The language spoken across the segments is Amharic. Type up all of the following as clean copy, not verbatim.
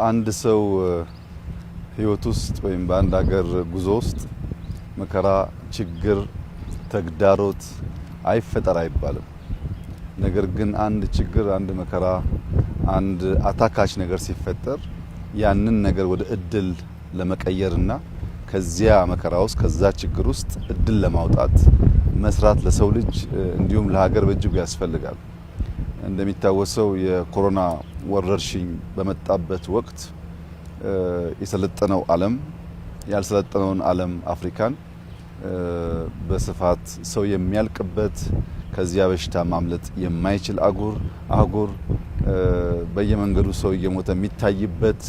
በአንድ ሰው ህይወት ውስጥ ወይም በአንድ ሀገር ጉዞ ውስጥ መከራ፣ ችግር፣ ተግዳሮት አይፈጠር አይባልም። ነገር ግን አንድ ችግር፣ አንድ መከራ፣ አንድ አታካች ነገር ሲፈጠር ያንን ነገር ወደ እድል ለመቀየርና ከዚያ መከራ ውስጥ ከዛ ችግር ውስጥ እድል ለማውጣት መስራት ለሰው ልጅ እንዲሁም ለሀገር በእጅጉ ያስፈልጋል። እንደሚታወሰው የኮሮና ወረርሽኝ በመጣበት ወቅት የሰለጠነው ዓለም ያልሰለጠነውን ዓለም አፍሪካን በስፋት ሰው የሚያልቅበት ከዚያ በሽታ ማምለጥ የማይችል አህጉር በየመንገዱ ሰው እየሞተ የሚታይበት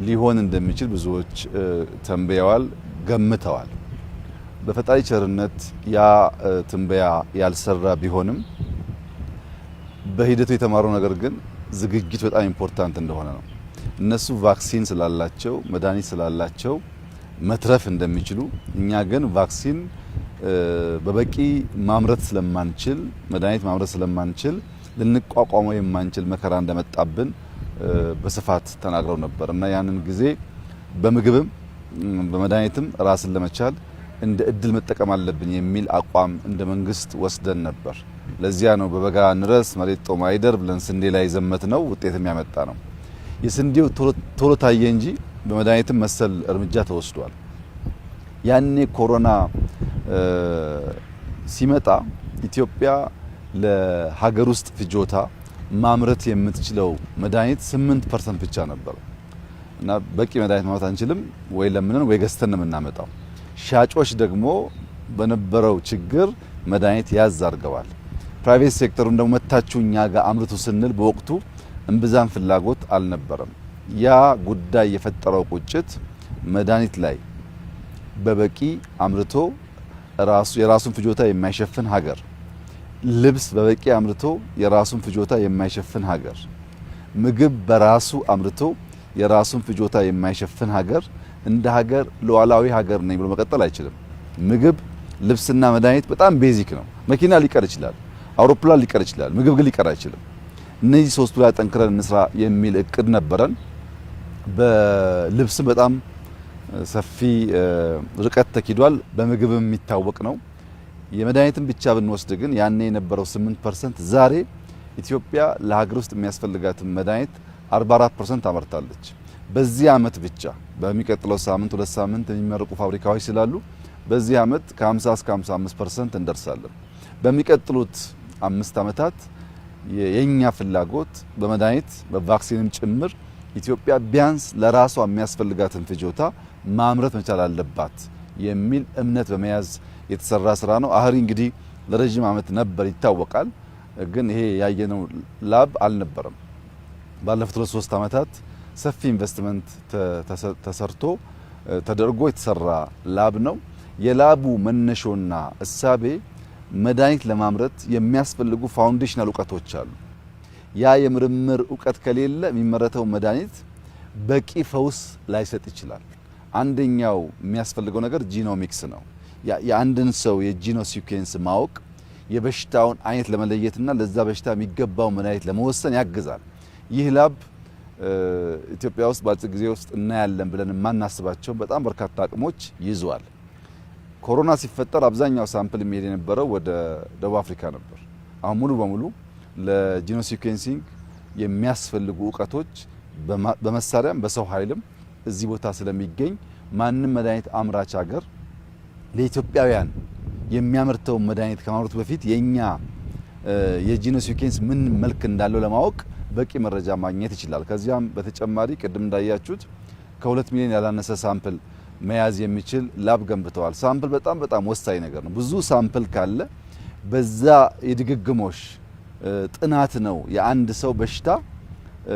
ሊሆን እንደሚችል ብዙዎች ተንበየዋል፣ ገምተዋል። በፈጣሪ ቸርነት ያ ትንበያ ያልሰራ ቢሆንም በሂደቱ የተማረው ነገር ግን ዝግጅት በጣም ኢምፖርታንት እንደሆነ ነው። እነሱ ቫክሲን ስላላቸው መድኃኒት ስላላቸው መትረፍ እንደሚችሉ፣ እኛ ግን ቫክሲን በበቂ ማምረት ስለማንችል መድኃኒት ማምረት ስለማንችል ልንቋቋመው የማንችል መከራ እንደመጣብን በስፋት ተናግረው ነበር እና ያንን ጊዜ በምግብም በመድኃኒትም ራስን ለመቻል እንደ እድል መጠቀም አለብን የሚል አቋም እንደ መንግስት ወስደን ነበር። ለዚያ ነው በበጋ እንረስ መሬት ጦም አይደር ብለን ስንዴ ላይ ዘመት ነው ውጤት የሚያመጣ ነው። የስንዴው ቶሎ ታየ እንጂ በመድኃኒትም መሰል እርምጃ ተወስዷል። ያኔ ኮሮና ሲመጣ ኢትዮጵያ ለሀገር ውስጥ ፍጆታ ማምረት የምትችለው መድኃኒት 8% ብቻ ነበር እና በቂ መድኃኒት ማምረት አንችልም፣ ወይ ለምንን ወይ ገዝተን ነው የምናመጣው። ሻጮች ደግሞ በነበረው ችግር መድኃኒት ያዝ አድርገዋል። ፕራይቬት ሴክተሩን ደግሞ መታችሁ እኛ ጋር አምርቱ ስንል በወቅቱ እምብዛም ፍላጎት አልነበረም። ያ ጉዳይ የፈጠረው ቁጭት መድኃኒት ላይ በበቂ አምርቶ የራሱን ፍጆታ የማይሸፍን ሀገር፣ ልብስ በበቂ አምርቶ የራሱን ፍጆታ የማይሸፍን ሀገር፣ ምግብ በራሱ አምርቶ የራሱን ፍጆታ የማይሸፍን ሀገር እንደ ሀገር ሉዓላዊ ሀገር ነኝ ብሎ መቀጠል አይችልም። ምግብ፣ ልብስና መድኃኒት በጣም ቤዚክ ነው። መኪና ሊቀር ይችላል፣ አውሮፕላን ሊቀር ይችላል፣ ምግብ ግን ሊቀር አይችልም። እነዚህ ሶስቱ ላይ ጠንክረን እንስራ የሚል እቅድ ነበረን። በልብስም በጣም ሰፊ ርቀት ተኪዷል። በምግብም የሚታወቅ ነው። የመድኃኒትን ብቻ ብንወስድ ግን ያኔ የነበረው 8% ዛሬ ኢትዮጵያ ለሀገር ውስጥ የሚያስፈልጋትን መድኃኒት 44% አመርታለች። በዚህ አመት ብቻ በሚቀጥለው ሳምንት 2 ሳምንት የሚመረቁ ፋብሪካዎች ስላሉ በዚህ አመት ከ50 እስከ 55% እንደርሳለን። በሚቀጥሉት 5 አመታት የኛ ፍላጎት በመድኃኒት በቫክሲንም ጭምር ኢትዮጵያ ቢያንስ ለራሷ የሚያስፈልጋትን ፍጆታ ማምረት መቻል አለባት የሚል እምነት በመያዝ የተሰራ ስራ ነው። አህሪ እንግዲህ ለረጅም አመት ነበር ይታወቃል፣ ግን ይሄ ያየነው ላብ አልነበረም። ባለፉት 3 አመታት ሰፊ ኢንቨስትመንት ተሰርቶ ተደርጎ የተሰራ ላብ ነው። የላቡ መነሾና እሳቤ መድኃኒት ለማምረት የሚያስፈልጉ ፋውንዴሽናል እውቀቶች አሉ። ያ የምርምር እውቀት ከሌለ የሚመረተው መድኃኒት በቂ ፈውስ ላይሰጥ ይችላል። አንደኛው የሚያስፈልገው ነገር ጂኖሚክስ ነው። የአንድን ሰው የጂኖ ሲኩዌንስ ማወቅ የበሽታውን አይነት ለመለየትና ለዛ በሽታ የሚገባው መድኃኒት ለመወሰን ያግዛል። ይህ ላብ ኢትዮጵያ ውስጥ በአጭር ጊዜ ውስጥ እናያለን ብለን የማናስባቸው በጣም በርካታ አቅሞች ይዟል። ኮሮና ሲፈጠር አብዛኛው ሳምፕል የሚሄድ የነበረው ወደ ደቡብ አፍሪካ ነበር። አሁን ሙሉ በሙሉ ለጂኖ ሲኩዌንሲንግ የሚያስፈልጉ እውቀቶች በመሳሪያም በሰው ኃይልም እዚህ ቦታ ስለሚገኝ ማንም መድኃኒት አምራች ሀገር ለኢትዮጵያውያን የሚያመርተው መድኃኒት ከማምረቱ በፊት የኛ የጂኖ ሲኩዌንስ ምን መልክ እንዳለው ለማወቅ በቂ መረጃ ማግኘት ይችላል። ከዚያም በተጨማሪ ቅድም እንዳያችሁት ከ2 ሚሊዮን ያላነሰ ሳምፕል መያዝ የሚችል ላብ ገንብተዋል። ሳምፕል በጣም ወሳኝ ነገር ነው። ብዙ ሳምፕል ካለ በዛ የድግግሞሽ ጥናት ነው የአንድ ሰው በሽታ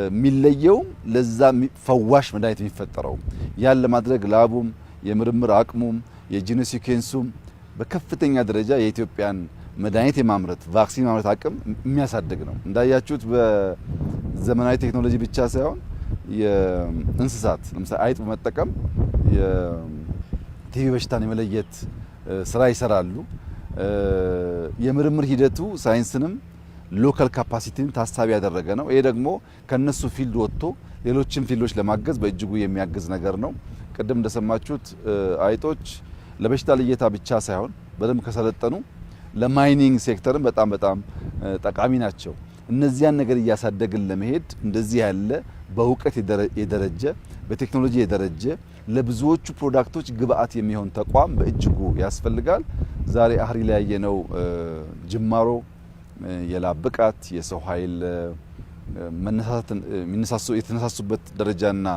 የሚለየው፣ ለዛ ፈዋሽ መድኃኒት የሚፈጠረው። ያን ለማድረግ ላቡም የምርምር አቅሙም የጂኖ ሲኩዌንሱም በከፍተኛ ደረጃ የኢትዮጵያን መድኃኒት የማምረት ቫክሲን ማምረት አቅም የሚያሳድግ ነው። እንዳያችሁት በዘመናዊ ቴክኖሎጂ ብቻ ሳይሆን የእንስሳት ለምሳሌ አይጥ በመጠቀም የቲቪ በሽታን የመለየት ስራ ይሰራሉ። የምርምር ሂደቱ ሳይንስንም ሎካል ካፓሲቲን ታሳቢ ያደረገ ነው። ይሄ ደግሞ ከነሱ ፊልድ ወጥቶ ሌሎችን ፊልዶች ለማገዝ በእጅጉ የሚያግዝ ነገር ነው። ቅድም እንደሰማችሁት አይጦች ለበሽታ ልየታ ብቻ ሳይሆን በደንብ ከሰለጠኑ ለማይኒንግ ሴክተርም በጣም ጠቃሚ ናቸው። እነዚያን ነገር እያሳደግን ለመሄድ እንደዚህ ያለ በእውቀት የደረጀ በቴክኖሎጂ የደረጀ ለብዙዎቹ ፕሮዳክቶች ግብአት የሚሆን ተቋም በእጅጉ ያስፈልጋል። ዛሬ አህሪ ላይ ያየነው ጅማሮ የላብ ብቃት የሰው ኃይል የተነሳሱበት ደረጃና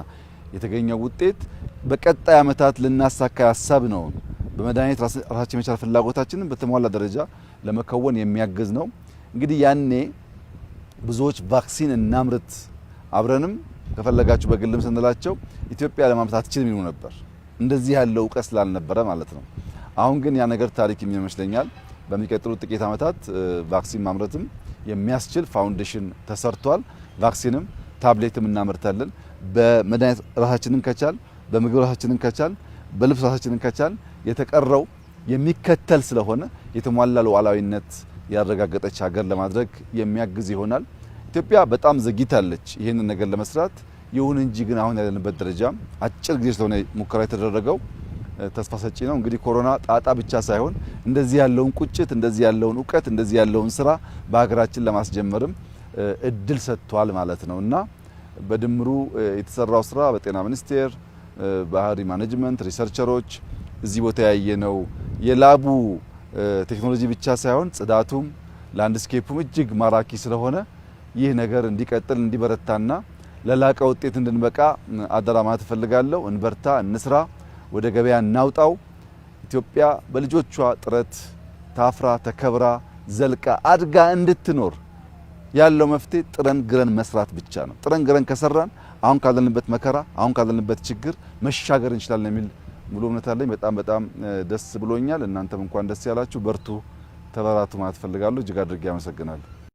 የተገኘው ውጤት በቀጣይ ዓመታት ልናሳካ ያሳብ ነው። በመድኃኒት ራሳችን የመቻል ፍላጎታችንን በተሟላ ደረጃ ለመከወን የሚያግዝ ነው። እንግዲህ ያኔ ብዙዎች ቫክሲን እናምርት አብረንም ከፈለጋችሁ በግልም ስንላቸው ኢትዮጵያ ለማምረት አትችልም ይሉ ነበር። እንደዚህ ያለው እውቀት ስላልነበረ ማለት ነው። አሁን ግን ያ ነገር ታሪክ ይመስለኛል። በሚቀጥሉት ጥቂት ዓመታት ቫክሲን ማምረትም የሚያስችል ፋውንዴሽን ተሰርቷል። ቫክሲንም ታብሌትም እናመርታለን። በመድኃኒት ራሳችንን ከቻል፣ በምግብ ራሳችንን ከቻል፣ በልብስ ራሳችንን ከቻል የተቀረው የሚከተል ስለሆነ የተሟላ ሉዓላዊነት ያረጋገጠች ሀገር ለማድረግ የሚያግዝ ይሆናል። ኢትዮጵያ በጣም ዘግይታለች ይህንን ነገር ለመስራት። ይሁን እንጂ ግን አሁን ያለንበት ደረጃ አጭር ጊዜ ስለሆነ ሙከራ የተደረገው ተስፋ ሰጪ ነው። እንግዲህ ኮሮና ጣጣ ብቻ ሳይሆን እንደዚህ ያለውን ቁጭት፣ እንደዚህ ያለውን እውቀት፣ እንደዚህ ያለውን ስራ በሀገራችን ለማስጀመርም እድል ሰጥቷል ማለት ነው እና በድምሩ የተሰራው ስራ በጤና ሚኒስቴር፣ በአህሪ ማኔጅመንት፣ ሪሰርቸሮች እዚህ ቦታ ያየነው የላቡ ቴክኖሎጂ ብቻ ሳይሆን ጽዳቱም ላንድስኬፑም እጅግ ማራኪ ስለሆነ ይህ ነገር እንዲቀጥል እንዲበረታና ለላቀ ውጤት እንድንበቃ አደራ ማለት እፈልጋለሁ። እንበርታ፣ እንስራ፣ ወደ ገበያ እናውጣው። ኢትዮጵያ በልጆቿ ጥረት ታፍራ ተከብራ ዘልቃ አድጋ እንድትኖር ያለው መፍትሄ ጥረን ግረን መስራት ብቻ ነው። ጥረን ግረን ከሰራን አሁን ካለንበት መከራ አሁን ካለንበት ችግር መሻገር እንችላለን የሚል ሙሉ እምነት አለኝ። በጣም ደስ ብሎኛል። እናንተም እንኳን ደስ ያላችሁ። በርቱ፣ ተበራቱ ማለት እፈልጋለሁ። እጅግ አድርጌ አመሰግናለሁ።